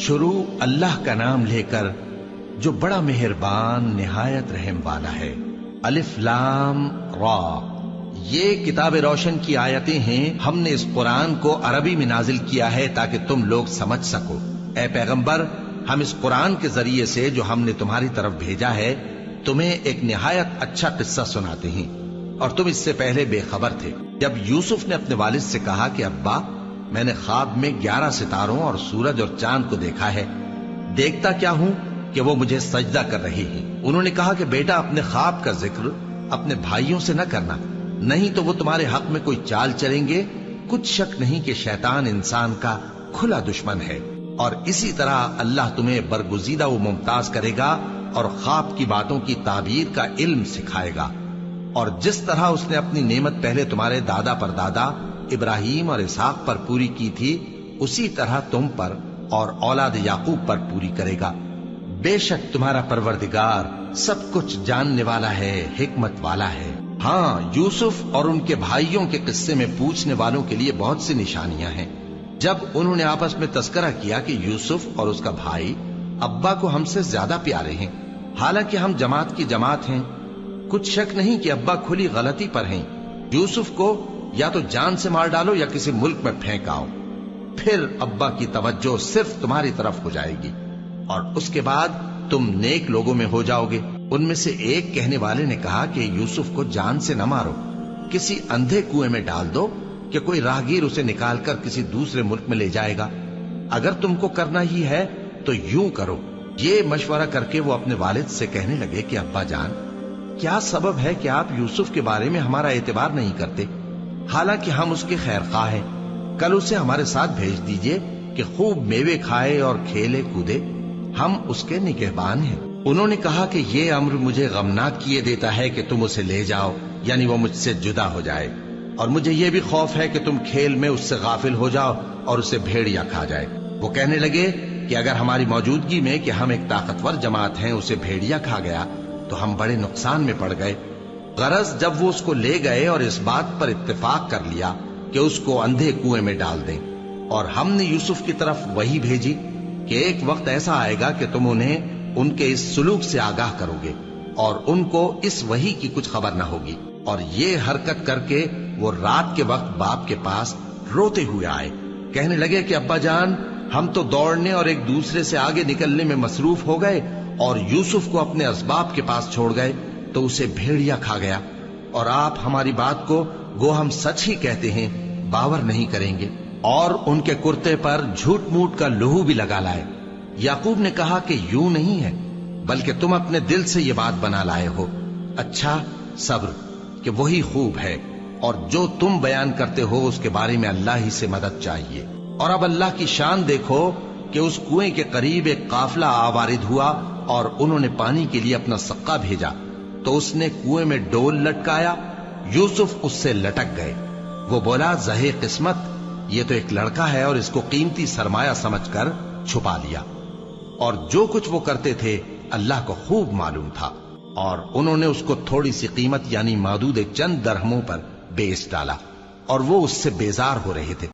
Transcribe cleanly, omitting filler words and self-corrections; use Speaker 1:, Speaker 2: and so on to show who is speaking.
Speaker 1: شروع اللہ کا نام لے کر جو بڑا مہربان نہایت رحم والا ہے۔ الف لام را، یہ کتاب روشن کی آیتیں ہیں۔ ہم نے اس قرآن کو عربی میں نازل کیا ہے تاکہ تم لوگ سمجھ سکو۔ اے پیغمبر، ہم اس قرآن کے ذریعے سے جو ہم نے تمہاری طرف بھیجا ہے تمہیں ایک نہایت اچھا قصہ سناتے ہیں، اور تم اس سے پہلے بے خبر تھے۔ جب یوسف نے اپنے والد سے کہا کہ ابا، میں نے خواب میں 11 ستاروں اور سورج اور چاند کو دیکھا ہے، دیکھتا کیا ہوں کہ وہ مجھے سجدہ کر رہے ہیں۔ انہوں نے کہا کہ بیٹا، اپنے خواب کا ذکر اپنے بھائیوں سے نہ کرنا، نہیں تو وہ تمہارے حق میں کوئی چال چلیں گے۔ کچھ شک نہیں کہ شیطان انسان کا کھلا دشمن ہے، اور اسی طرح اللہ تمہیں برگزیدہ و ممتاز کرے گا اور خواب کی باتوں کی تعبیر کا علم سکھائے گا، اور جس طرح اس نے اپنی نعمت پہلے تمہارے دادا پر دادا ابراہیم اور اسحاق پر پوری کی تھی، اسی طرح تم پر اور اولاد یعقوب پر پوری کرے گا۔ بے شک تمہارا پروردگار سب کچھ جاننے والا ہے، حکمت والا ہے۔ ہاں، یوسف اور ان کے بھائیوں کے قصے میں پوچھنے والوں کے لیے بہت سی نشانیاں ہیں۔ جب انہوں نے آپس میں تذکرہ کیا کہ یوسف اور اس کا بھائی ابا کو ہم سے زیادہ پیارے ہیں، حالانکہ ہم جماعت کی جماعت ہیں، کچھ شک نہیں کہ ابا کھلی غلطی پر ہیں۔ یوسف کو یا تو جان سے مار ڈالو یا کسی ملک میں پھینک آؤ، پھر ابا کی توجہ صرف تمہاری طرف ہو جائے گی، اور اس کے بعد تم نیک لوگوں میں ہو جاؤ گے۔ ان میں سے ایک کہنے والے نے کہا کہ یوسف کو جان سے نہ مارو، کسی اندھے کنویں میں ڈال دو کہ کوئی راہگیر اسے نکال کر کسی دوسرے ملک میں لے جائے گا۔ اگر تم کو کرنا ہی ہے تو یوں کرو۔ یہ مشورہ کر کے وہ اپنے والد سے کہنے لگے کہ ابا جان، کیا سبب ہے کہ آپ یوسف کے بارے میں ہمارا اعتبار نہیں کرتے؟ حالانکہ ہم اس کے خیر خواہ ہیں، کل اسے ہمارے ساتھ بھیج دیجئے کہ خوب میوے کھائے اور کھیلے کودے، ہم اس کے نگہبان ہیں۔ انہوں نے کہا کہ یہ امر مجھے غمناک کیے دیتا ہے کہ تم اسے لے جاؤ، یعنی وہ مجھ سے جدا ہو جائے، اور مجھے یہ بھی خوف ہے کہ تم کھیل میں اس سے غافل ہو جاؤ اور اسے بھیڑیا کھا جائے۔ وہ کہنے لگے کہ اگر ہماری موجودگی میں کہ ہم ایک طاقتور جماعت ہیں اسے بھیڑیا کھا گیا تو ہم بڑے نقصان میں پڑ گئے۔ غرض جب وہ اس کو لے گئے اور اس بات پر اتفاق کر لیا کہ اس کو اندھے کنویں میں ڈال دیں، اور ہم نے یوسف کی طرف وحی بھیجی کہ ایک وقت ایسا آئے گا کہ تم انہیں ان کے اس سلوک سے آگاہ کرو گے، اور ان کو اس وحی کی کچھ خبر نہ ہوگی۔ اور یہ حرکت کر کے وہ رات کے وقت باپ کے پاس روتے ہوئے آئے، کہنے لگے کہ ابا جان، ہم تو دوڑنے اور ایک دوسرے سے آگے نکلنے میں مصروف ہو گئے اور یوسف کو اپنے اسباب کے پاس چھوڑ گئے تو اسے بھیڑیا کھا گیا، اور آپ ہماری بات کو گو ہم سچ ہی کہتے ہیں باور نہیں کریں گے، اور ان کے کرتے پر جھوٹ موٹ کا لہو بھی لگا لائے۔ یعقوب نے کہا کہ یوں نہیں ہے، بلکہ تم اپنے دل سے یہ بات بنا لائے ہو۔ اچھا، صبر کہ وہی خوب ہے، اور جو تم بیان کرتے ہو اس کے بارے میں اللہ ہی سے مدد چاہیے۔ اور اب اللہ کی شان دیکھو کہ اس کنویں کے قریب ایک قافلہ آوارد ہوا اور انہوں نے پانی کے لیے اپنا سقا بھیجا، تو اس نے کنویں میں ڈول لٹکایا، یوسف اس سے لٹک گئے۔ وہ بولا، زہے قسمت، یہ تو ایک لڑکا ہے، اور اس کو قیمتی سرمایہ سمجھ کر چھپا لیا۔ اور جو کچھ وہ کرتے تھے اللہ کو خوب معلوم تھا، اور انہوں نے اس کو تھوڑی سی قیمت یعنی معدود چند درہموں پر بیچ ڈالا، اور وہ اس سے بیزار ہو رہے تھے۔